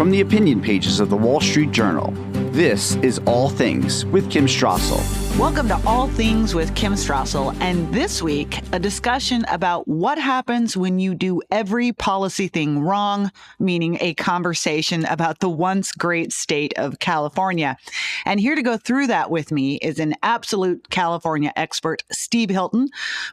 From the opinion pages of the Wall Street Journal, this is All Things with Kim Strassel. Welcome to All Things with Kim Strassel, and this week, a discussion about what happens when you do every policy thing wrong, meaning a conversation about the once great state of California. And here to go through that with me is an absolute California expert, Steve Hilton,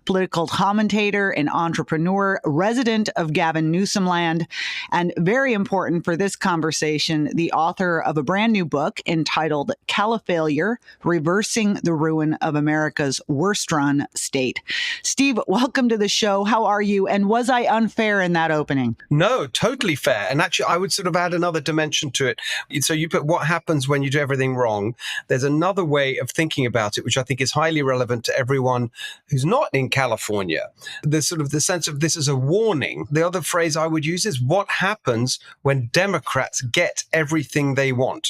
political commentator and entrepreneur, resident of Gavin Newsom land, and very important for this conversation, the author of a brand new book entitled Califailure, Reversing the Ruin of America's Worst Run State. Steve, welcome to the show. How are you? And was I unfair in that opening? No, totally fair. And actually, I would sort of add another dimension to it. So you put what happens when you do everything wrong. There's another way of thinking about it, which I think is highly relevant to everyone who's not in California. There's sort of the sense of this as a warning. The other phrase I would use is what happens when Democrats get everything they want.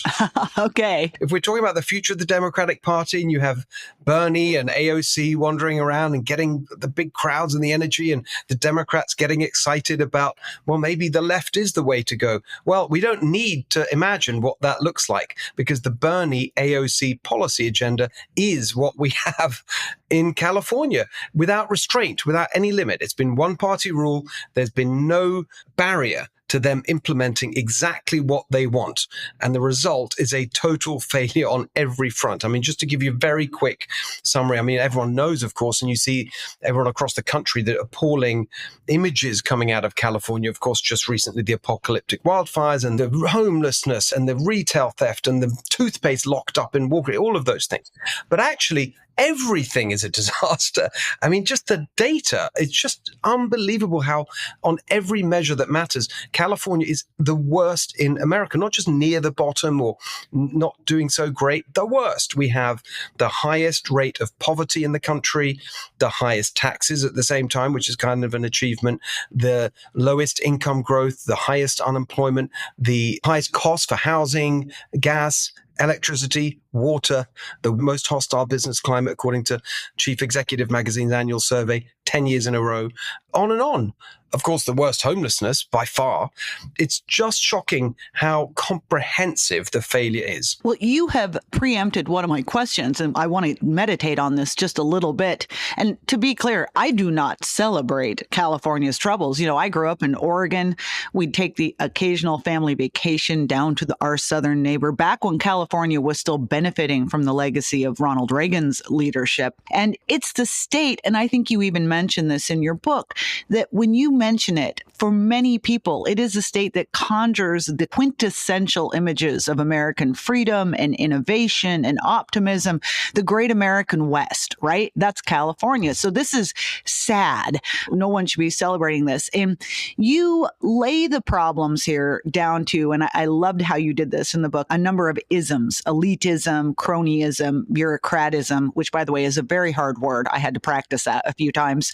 Okay. If we're talking about the future of the Democratic Party and you have Bernie and AOC wandering around and getting the big crowds and the energy and the Democrats getting excited about, well, maybe the left is the way to go. Well, we don't need to imagine what that looks like because the Bernie AOC policy agenda is what we have in California without restraint, without any limit. It's been one party rule. There's been no barrier to them implementing exactly what they want. And the result is a total failure on every front. I mean, just to give you a very quick summary, I mean, everyone knows, of course, and you see everyone across the country, the appalling images coming out of California, of course, just recently, the apocalyptic wildfires and the homelessness and the retail theft and the toothpaste locked up in Walgreens, all of those things. But actually, everything is a disaster. I mean, just the data, it's just unbelievable how on every measure that matters, California is the worst in America, not just near the bottom or not doing so great, the worst. We have the highest rate of poverty in the country, the highest taxes at the same time, which is kind of an achievement, the lowest income growth, the highest unemployment, the highest cost for housing, gas, electricity, water, the most hostile business climate, according to Chief Executive Magazine's annual survey, 10 years in a row, on and on. Of course, the worst homelessness by far. It's just shocking how comprehensive the failure is. Well, you have preempted one of my questions, and I want to meditate on this just a little bit. And to be clear, I do not celebrate California's troubles. You know, I grew up in Oregon. We'd take the occasional family vacation down to our southern neighbor back when California was still benefiting from the legacy of Ronald Reagan's leadership. And it's the state, and I think you even mentioned this in your book, that when you mention it, for many people, it is a state that conjures the quintessential images of American freedom and innovation and optimism, the great American West, right? That's California. So this is sad. No one should be celebrating this. And you lay the problems here down to, and I loved how you did this in the book, a number of isms: elitism, cronyism, bureaucratism, which, by the way, is a very hard word. I had to practice that a few times.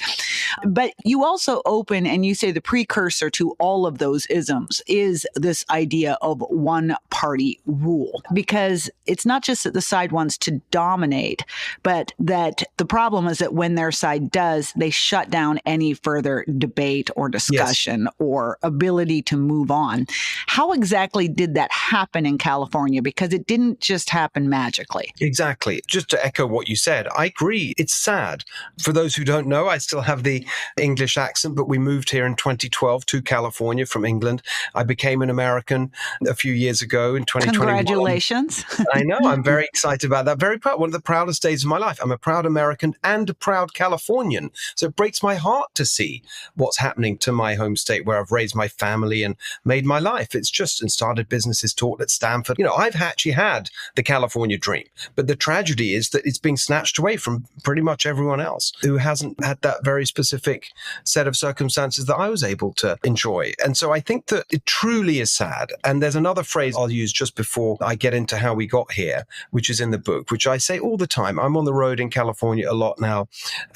But you also open and you say the precursor to all of those isms is this idea of one party rule, because it's not just that the side wants to dominate, but that the problem is that when their side does, they shut down any further debate or discussion or ability to move on. How exactly did that happen in California? Because it didn't just happen magically. Exactly. Just to echo what you said, I agree. It's sad. For those who don't know, I still have the English accent, but we moved here in 2012 to California from England. I became an American a few years ago in 2021. Congratulations. I know. I'm very excited about that. Very proud. One of the proudest days of my life. I'm a proud American and a proud Californian. So it breaks my heart to see what's happening to my home state where I've raised my family and made my life. It's just, and started businesses, taught at Stanford. You know, I've actually had the California dream, but the tragedy is that it's being snatched away from pretty much everyone else who hasn't had that very specific set of circumstances that I was able to enjoy. And so I think that it truly is sad. And there's another phrase I'll use just before I get into how we got here, which is in the book, which I say all the time. I'm on the road in California a lot now,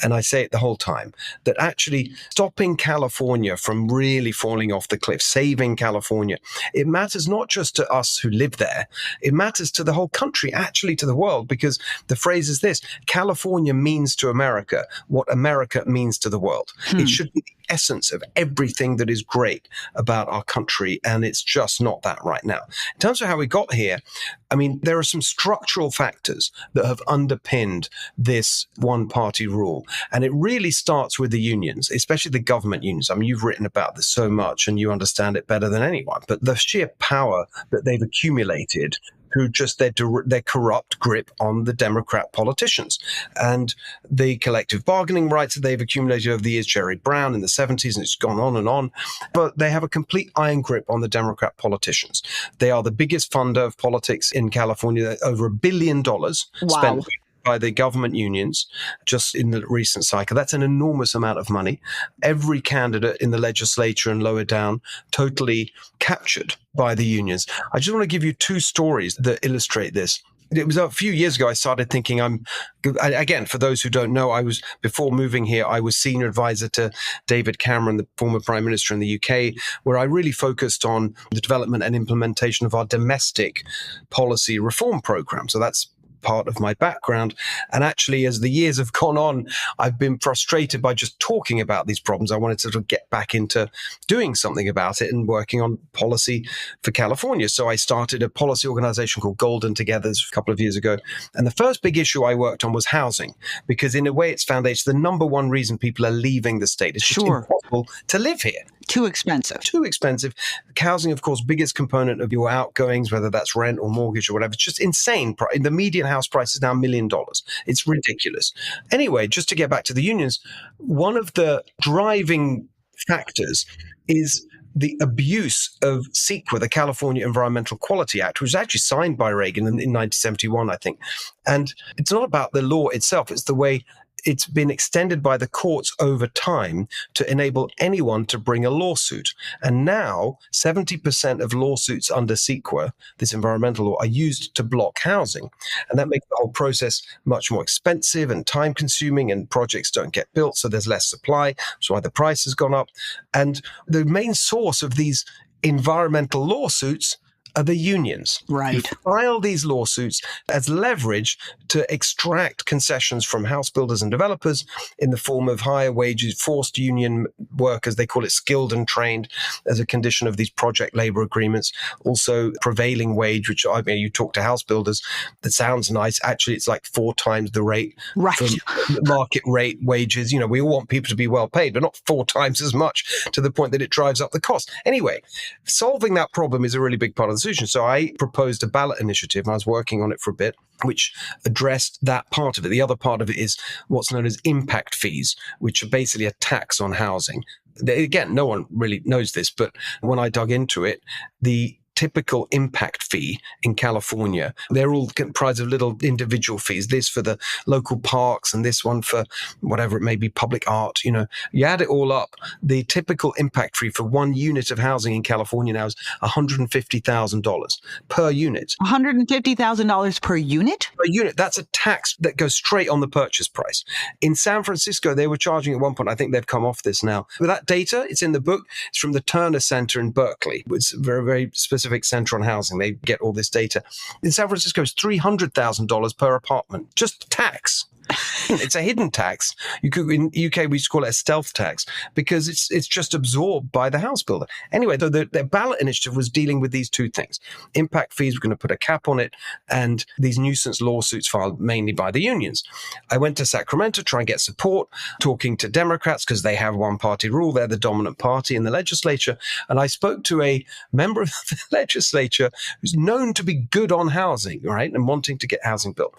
and I say it the whole time, that actually stopping California from really falling off the cliff, saving California, it matters not just to us who live there, it matters to the whole country. country, actually to the world, because the phrase is this: California means to America what America means to the world. It should be the essence of everything that is great about our country, and it's just not that right now. In terms of how we got here, I mean, there are some structural factors that have underpinned this one-party rule, and it really starts with the unions, especially the government unions. I mean, you've written about this so much, and you understand it better than anyone, but the sheer power that they've accumulated through just their corrupt grip on the Democrat politicians and the collective bargaining rights that they've accumulated over the years. Jerry Brown in the 70s, and it's gone on and on. But they have a complete iron grip on the Democrat politicians. They are the biggest funder of politics in California, over $1 billion spent by the government unions just in the recent cycle. That's an enormous amount of money. Every candidate in the legislature and lower down totally captured by the unions. I just want to give you two stories that illustrate this. It was a few years ago I started thinking again, for those who don't know, before moving here, I was senior advisor to David Cameron, the former prime minister in the UK, where I really focused on the development and implementation of our domestic policy reform program. So that's part of my background. And actually, as the years have gone on, I've been frustrated by just talking about these problems. I wanted to sort of get back into doing something about it and working on policy for California. So I started a policy organization called Golden Togethers a couple of years ago. And the first big issue I worked on was housing, because in a way it's foundation. The number one reason people are leaving the state is just impossible to live here. Too expensive. Too expensive. Housing, of course, biggest component of your outgoings, whether that's rent or mortgage or whatever. It's just insane. The median house price is now $1 million. It's ridiculous. Anyway, just to get back to the unions, one of the driving factors is the abuse of CEQA, the California Environmental Quality Act, which was actually signed by Reagan in 1971, I think. And it's not about the law itself. It's the way it's been extended by the courts over time to enable anyone to bring a lawsuit. And now 70% of lawsuits under CEQA, this environmental law, are used to block housing. And that makes the whole process much more expensive and time consuming, and projects don't get built. So there's less supply. That's why the price has gone up. And the main source of these environmental lawsuits are the unions. Right. Who file these lawsuits as leverage to extract concessions from house builders and developers in the form of higher wages, forced union workers, they call it skilled and trained, as a condition of these project labor agreements. Also prevailing wage, which I mean, you talk to house builders, that sounds nice. Actually, it's like 4 times the rate from market rate wages. You know, we all want people to be well paid, but not 4 times as much, to the point that it drives up the cost. Anyway, solving that problem is a really big part of the solution. So I proposed a ballot initiative, and I was working on it for a bit, which addressed that part of it. The other part of it is what's known as impact fees, which are basically a tax on housing. Again, no one really knows this, but when I dug into it, the typical impact fee in California, they're all comprised of little individual fees, this for the local parks and this one for whatever it may be, public art. You know, you add it all up, the typical impact fee for 1 unit of housing in California now is $150,000 per unit. $150,000 per unit? Per unit. That's a tax that goes straight on the purchase price. In San Francisco, they were charging at one point, I think they've come off this now. But that data, it's in the book. It's from the Turner Center in Berkeley. It's a very, very specific center on housing. They get all this data. In San Francisco, it's $300,000 per apartment. Just tax. It's a hidden tax. In UK, we used to call it a stealth tax, because it's just absorbed by the house builder. Anyway, the ballot initiative was dealing with these two things. Impact fees, we're going to put a cap on it, and these nuisance lawsuits filed mainly by the unions. I went to Sacramento to try and get support, talking to Democrats, because they have one-party rule. They're the dominant party in the legislature. And I spoke to a member of the legislature who's known to be good on housing, right, and wanting to get housing built.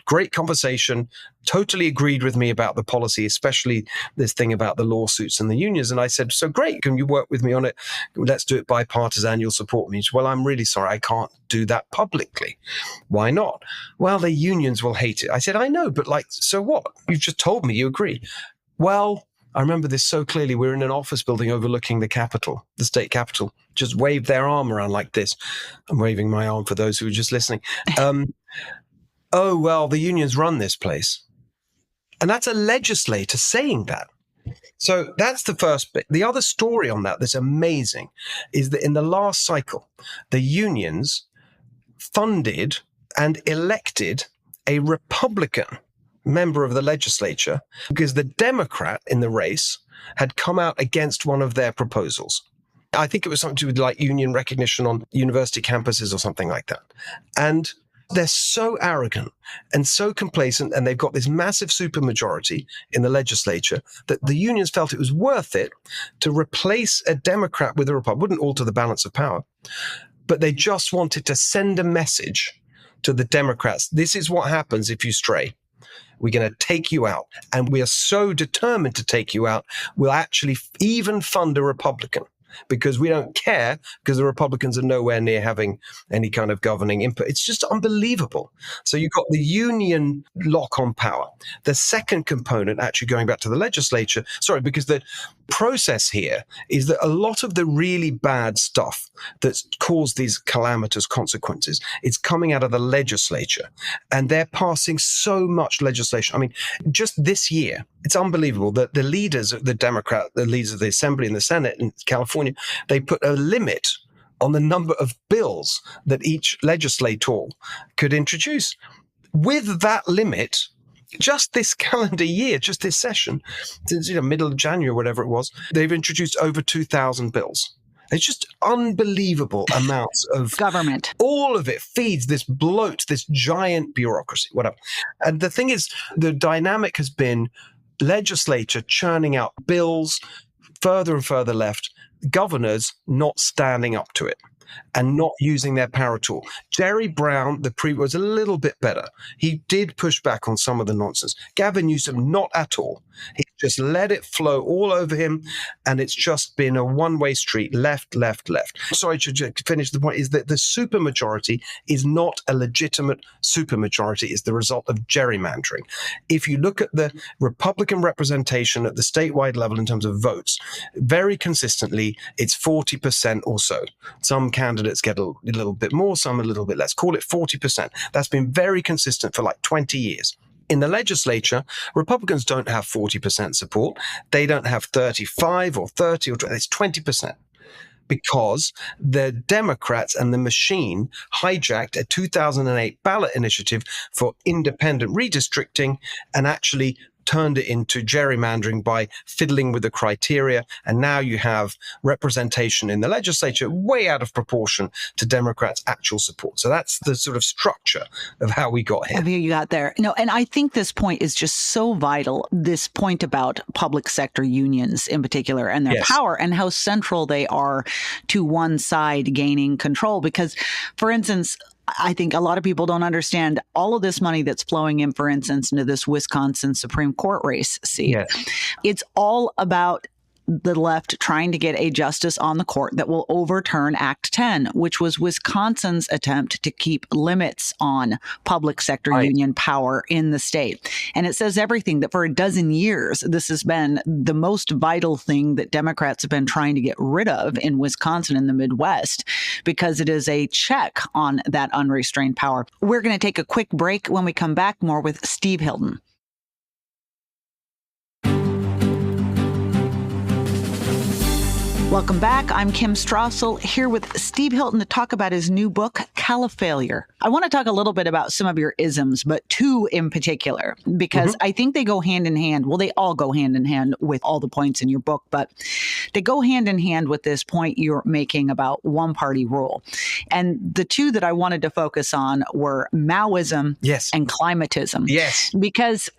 Great conversation. Totally agreed with me about the policy, especially this thing about the lawsuits and the unions. And I said, so great, can you work with me on it? Let's do it bipartisan, you'll support me. He said, well, I'm really sorry, I can't do that publicly. Why not? Well, the unions will hate it. I said, I know, but so what? You've just told me you agree. Well, I remember this so clearly. We're in an office building overlooking the Capitol, the state Capitol, just waved their arm around like this. I'm waving my arm for those who are just listening. Oh, well, the unions run this place. And that's a legislator saying that. So that's the first bit. The other story on that that's amazing is that in the last cycle, the unions funded and elected a Republican member of the legislature because the Democrat in the race had come out against one of their proposals. I think it was something to do with like union recognition on university campuses or something like that. And they're so arrogant and so complacent, and they've got this massive supermajority in the legislature that the unions felt it was worth it to replace a Democrat with a Republican. Wouldn't alter the balance of power, but they just wanted to send a message to the Democrats. This is what happens if you stray. We're going to take you out. And we are so determined to take you out, we'll actually even fund a Republican. Because we don't care, because the Republicans are nowhere near having any kind of governing input. It's just unbelievable. So you've got the union lock on power. The second component, actually going back to the legislature, because the process here is that a lot of the really bad stuff that's caused these calamitous consequences is coming out of the legislature. And they're passing so much legislation. I mean, just this year, it's unbelievable that the leaders of the leaders of the Assembly and the Senate in California, they put a limit on the number of bills that each legislator could introduce. With that limit, just this calendar year, just this session, since middle of January, whatever it was, they've introduced over 2,000 bills. It's just unbelievable amounts of government. All of it feeds this bloat, this giant bureaucracy, whatever. And the thing is, the dynamic has been legislature churning out bills further and further left, governors not standing up to it and not using their power at all. Jerry Brown, was a little bit better. He did push back on some of the nonsense. Gavin Newsom, not at all. He just let it flow all over him, and it's just been a one-way street, left, left, left. Sorry to finish the point, is that the supermajority is not a legitimate supermajority. It's the result of gerrymandering. If you look at the Republican representation at the statewide level in terms of votes, very consistently, it's 40% or so. Some candidates get a little bit more, some a little bit less. Call it 40%. That's been very consistent for like 20 years. In the legislature, Republicans don't have 40% support. They don't have 35 or 30 or 20. It's 20%. Because the Democrats and the machine hijacked a 2008 ballot initiative for independent redistricting and actually turned it into gerrymandering by fiddling with the criteria. And now you have representation in the legislature way out of proportion to Democrats' actual support. So that's the sort of structure of how we got here. You got there. No, and I think this point is just so vital, this point about public sector unions in particular and their power and how central they are to one side gaining control. Because, for instance, I think a lot of people don't understand all of this money that's flowing in, for instance, into this Wisconsin Supreme Court race seat. Yes. It's all about the left trying to get a justice on the court that will overturn Act 10, which was Wisconsin's attempt to keep limits on public sector union power in the state. And it says everything that for a dozen years, this has been the most vital thing that Democrats have been trying to get rid of in Wisconsin and the Midwest, because it is a check on that unrestrained power. We're going to take a quick break. When we come back, more with Steve Hilton. Welcome back. I'm Kim Strassel here with Steve Hilton to talk about his new book, Califailure. I want to talk a little bit about some of your isms, but two in particular, because I think they go hand in hand. Well, they all go hand in hand with all the points in your book, but they go hand in hand with this point you're making about one-party rule. And the two that I wanted to focus on were Maoism and climatism. Yes. Because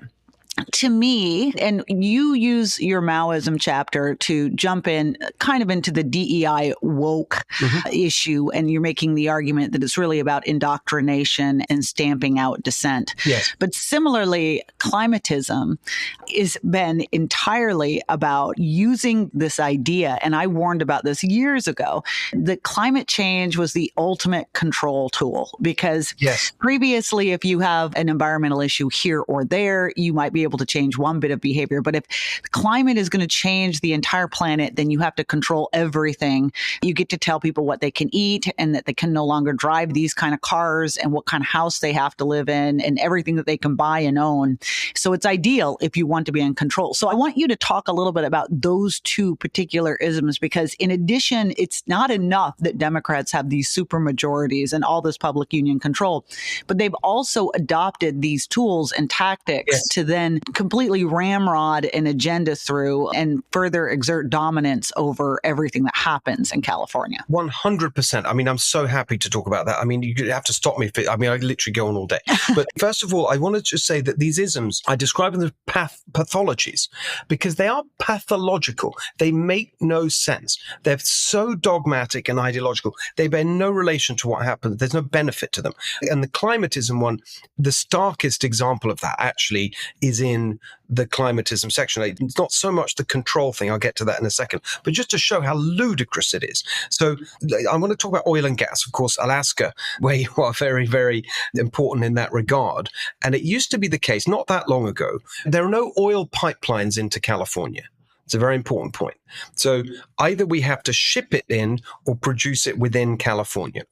to me, and you use your Maoism chapter to jump in kind of into the DEI woke issue, and you're making the argument that it's really about indoctrination and stamping out dissent. Yes. But similarly, climatism has been entirely about using this idea, and I warned about this years ago, that climate change was the ultimate control tool, because previously, if you have an environmental issue here or there, you might be able to change one bit of behavior. But if climate is going to change the entire planet, then you have to control everything. You get to tell people what they can eat and that they can no longer drive these kind of cars and what kind of house they have to live in and everything that they can buy and own. So it's ideal if you want to be in control. So I want you to talk a little bit about those two particular isms, because in addition, it's not enough that Democrats have these super majorities and all this public union control, but they've also adopted these tools and tactics to then completely ramrod an agenda through and further exert dominance over everything that happens in California. 100%. I mean, I'm so happy to talk about that. I mean, you have to stop me. I literally go on all day. But first of all, I want to just say that these isms, I describe them as pathologies because they are pathological. They make no sense. They're so dogmatic and ideological. They bear no relation to what happened. There's no benefit to them. And the climatism one, the starkest example of that actually is in the climatism section. It's not so much the control thing. I'll get to that in a second, but just to show how ludicrous it is. So I want to talk about oil and gas, of course, Alaska, where you are very, very important in that regard. And it used to be the case not that long ago, there are no oil pipelines into California. It's a very important point. So either we have to ship it in or produce it within California.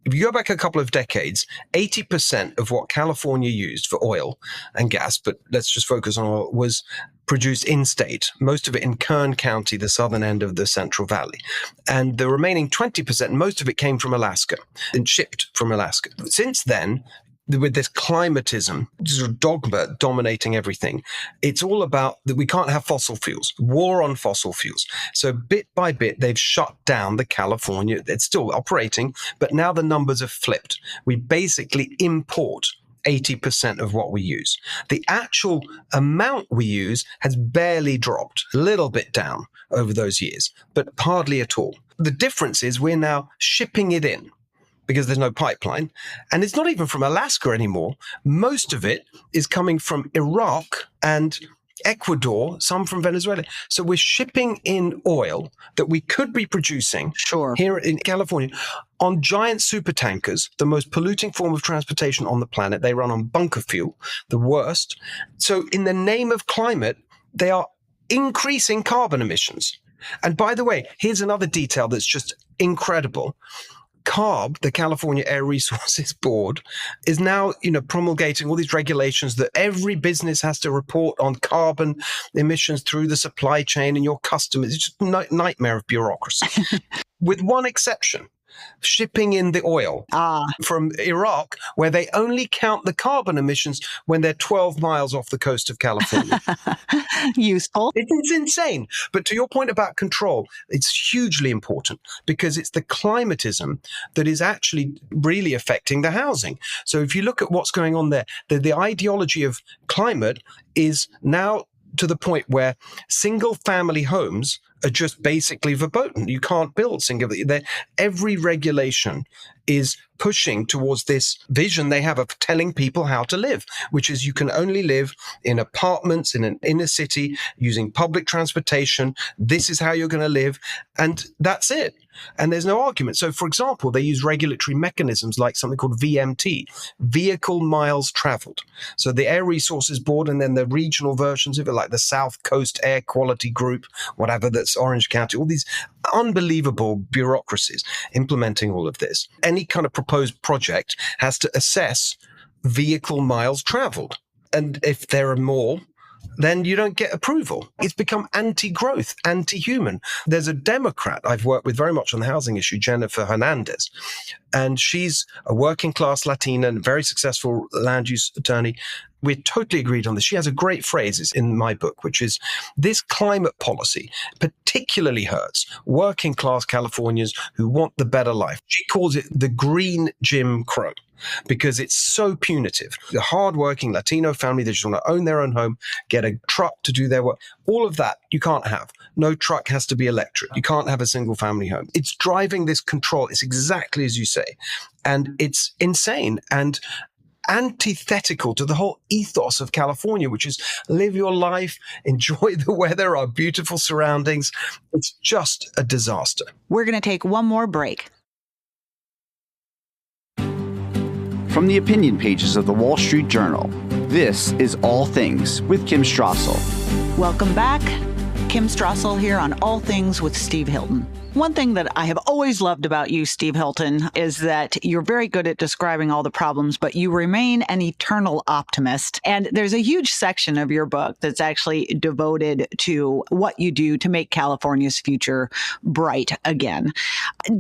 If you go back a couple of decades, 80% of what California used for oil and gas, but let's just focus on oil, was produced in-state, most of it in Kern County, the southern end of the Central Valley. And the remaining 20%, most of it came from Alaska and shipped from Alaska. Since then, with this climatism, sort of dogma dominating everything, it's all about that we can't have fossil fuels, war on fossil fuels. So bit by bit, they've shut down the California. It's still operating, but now the numbers have flipped. We basically import 80% of what we use. The actual amount we use has barely dropped, a little bit down over those years, but hardly at all. The difference is we're now shipping it in, because there's no pipeline. And it's not even from Alaska anymore. Most of it is coming from Iraq and Ecuador, some from Venezuela. So we're shipping in oil that we could be producing here in California on giant super tankers, the most polluting form of transportation on the planet. They run on bunker fuel, the worst. So in the name of climate, they are increasing carbon emissions. And by the way, here's another detail that's just incredible. CARB, the California Air Resources Board, is now, promulgating all these regulations that every business has to report on carbon emissions through the supply chain and your customers. It's just a nightmare of bureaucracy. With one exception, shipping in the oil from Iraq, where they only count the carbon emissions when they're 12 miles off the coast of California. Useful. It's insane. But to your point about control, it's hugely important because it's the climatism that is actually really affecting the housing. So if you look at what's going on there, the ideology of climate is now to the point where single family homes are just basically verboten. You can't build single. Every regulation is pushing towards this vision they have of telling people how to live, which is you can only live in apartments in an inner city using public transportation. This is how you're going to live. And that's it. And there's no argument. So, for example, they use regulatory mechanisms like something called VMT, vehicle miles traveled. So the Air Resources Board and then the regional versions of it, like the South Coast Air Quality Group, whatever, that's Orange County, all these unbelievable bureaucracies implementing all of this. Any kind of proposed project has to assess vehicle miles traveled. And if there are more, then you don't get approval. It's become anti-growth, anti-human. There's a Democrat I've worked with very much on the housing issue, Jennifer Hernandez, and she's a working class Latina and very successful land use attorney. We're totally agreed on this. She has a great phrase in my book, which is this climate policy particularly hurts working class Californians who want the better life. She calls it the green Jim Crow, because it's so punitive. The hardworking Latino family, they just want to own their own home, get a truck to do their work. All of that you can't have. No truck has to be electric. You can't have a single family home. It's driving this control. It's exactly as you say. And it's insane and antithetical to the whole ethos of California, which is live your life, enjoy the weather, our beautiful surroundings. It's just a disaster. We're going to take one more break. From the opinion pages of the Wall Street Journal, this is All Things with Kim Strassel. Welcome back. Kim Strassel here on All Things with Steve Hilton. One thing that I have always loved about you, Steve Hilton, is that you're very good at describing all the problems, but you remain an eternal optimist. And there's a huge section of your book that's actually devoted to what you do to make California's future bright again.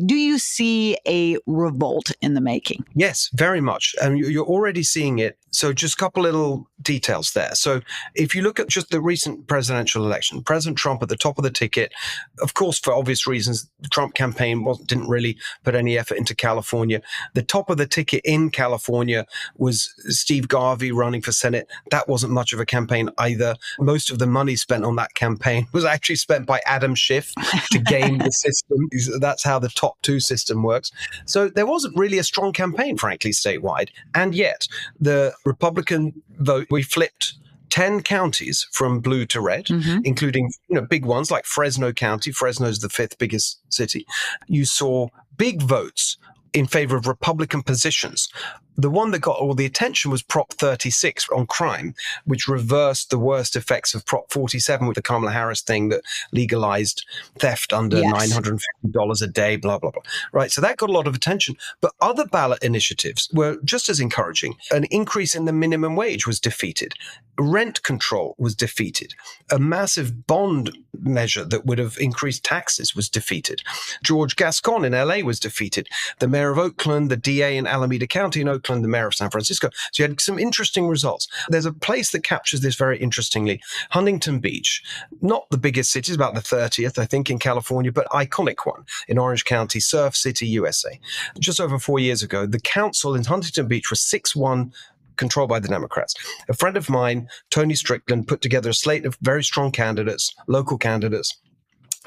Do you see a revolt in the making? Yes, very much. And you're already seeing it. So just a couple little details there. So if you look at just the recent presidential election, President Trump at the top of the ticket, of course, for obvious reasons, the Trump campaign didn't really put any effort into California. The top of the ticket in California was Steve Garvey running for Senate. That wasn't much of a campaign either. Most of the money spent on that campaign was actually spent by Adam Schiff to game the system. That's how the top two system works. So there wasn't really a strong campaign, frankly, statewide. And yet the Republican vote, we flipped 10 counties from blue to red, including big ones like Fresno County. Fresno's the fifth biggest city. You saw big votes in favor of Republican positions. The one that got all the attention was Prop 36 on crime, which reversed the worst effects of Prop 47 with the Kamala Harris thing that legalized theft under $950 a day, blah, blah, blah. Right. So that got a lot of attention. But other ballot initiatives were just as encouraging. An increase in the minimum wage was defeated. Rent control was defeated. A massive bond measure that would have increased taxes was defeated. George Gascon in LA was defeated. The mayor of Oakland, the DA in Alameda County in Oakland, the mayor of San Francisco. So you had some interesting results. There's a place that captures this very interestingly. Huntington Beach, not the biggest city, it's about the 30th, I think, in California, but iconic one in Orange County, Surf City, USA. Just over 4 years ago, the council in Huntington Beach was 6-1 controlled by the Democrats. A friend of mine, Tony Strickland, put together a slate of very strong candidates, local candidates.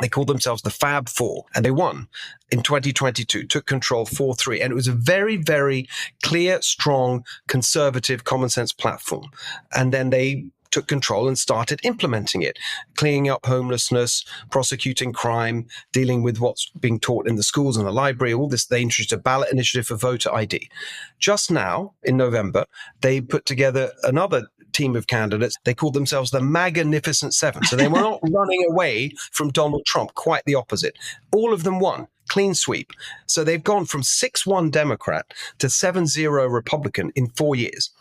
They called themselves the Fab Four, and they won in 2022, took control 4-3. And it was a very, very clear, strong, conservative, common sense platform. And then they took control and started implementing it, cleaning up homelessness, prosecuting crime, dealing with what's being taught in the schools and the library, all this. They introduced a ballot initiative for voter ID. Just now, in November, they put together another team of candidates. They called themselves the Magnificent Seven. So they were not running away from Donald Trump, quite the opposite. All of them won. Clean sweep. So they've gone from 6-1 Democrat to 7-0 Republican in 4 years.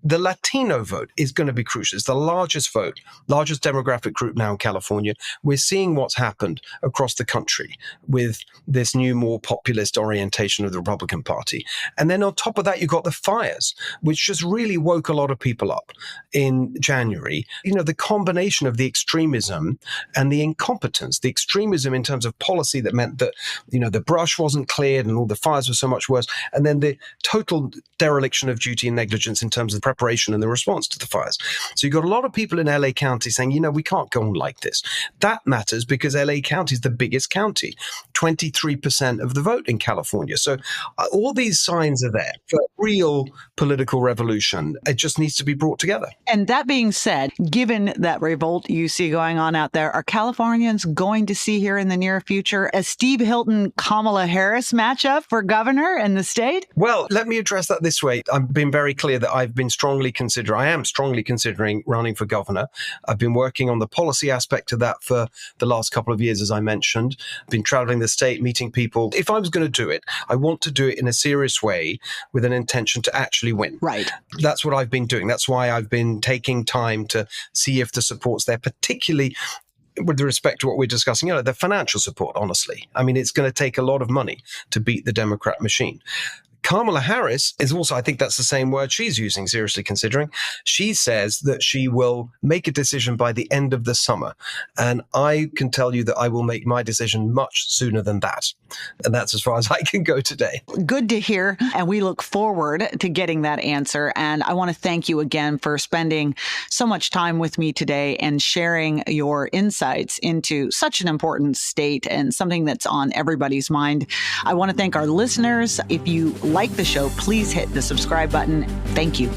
The Latino vote is going to be crucial. It's the largest vote, largest demographic group now in California. We're seeing what's happened across the country with this new, more populist orientation of the Republican Party. And then on top of that, you've got the fires, which just really woke a lot of people up in January. The combination of the extremism and the incompetence, the extremism in terms of policy that meant that, the brush wasn't cleared and all the fires were so much worse. And then the total dereliction of duty and negligence in terms of preparation and the response to the fires. So you've got a lot of people in LA County saying, we can't go on like this. That matters because LA County is the biggest county, 23% of the vote in California. So all these signs are there for real political revolution. It just needs to be brought together. And that being said, given that revolt you see going on out there, are Californians going to see here in the near future a Steve Hilton, Kamala Harris matchup for governor in the state? Well, let me address that this way. I've been very clear that I am strongly considering running for governor. I've been working on the policy aspect of that for the last couple of years, as I mentioned. I've been traveling the state, meeting people. If I was going to do it, I want to do it in a serious way with an intention to actually win. Right. That's what I've been doing. That's why I've been taking time to see if the support's there, particularly with respect to what we're discussing, the financial support, honestly. I mean, it's going to take a lot of money to beat the Democrat machine. Kamala Harris is also, I think that's the same word she's using, seriously considering. She says that she will make a decision by the end of the summer. And I can tell you that I will make my decision much sooner than that. And that's as far as I can go today. Good to hear. And we look forward to getting that answer. And I want to thank you again for spending so much time with me today and sharing your insights into such an important state and something that's on everybody's mind. I want to thank our listeners. If you like the show, please hit the subscribe button. Thank you.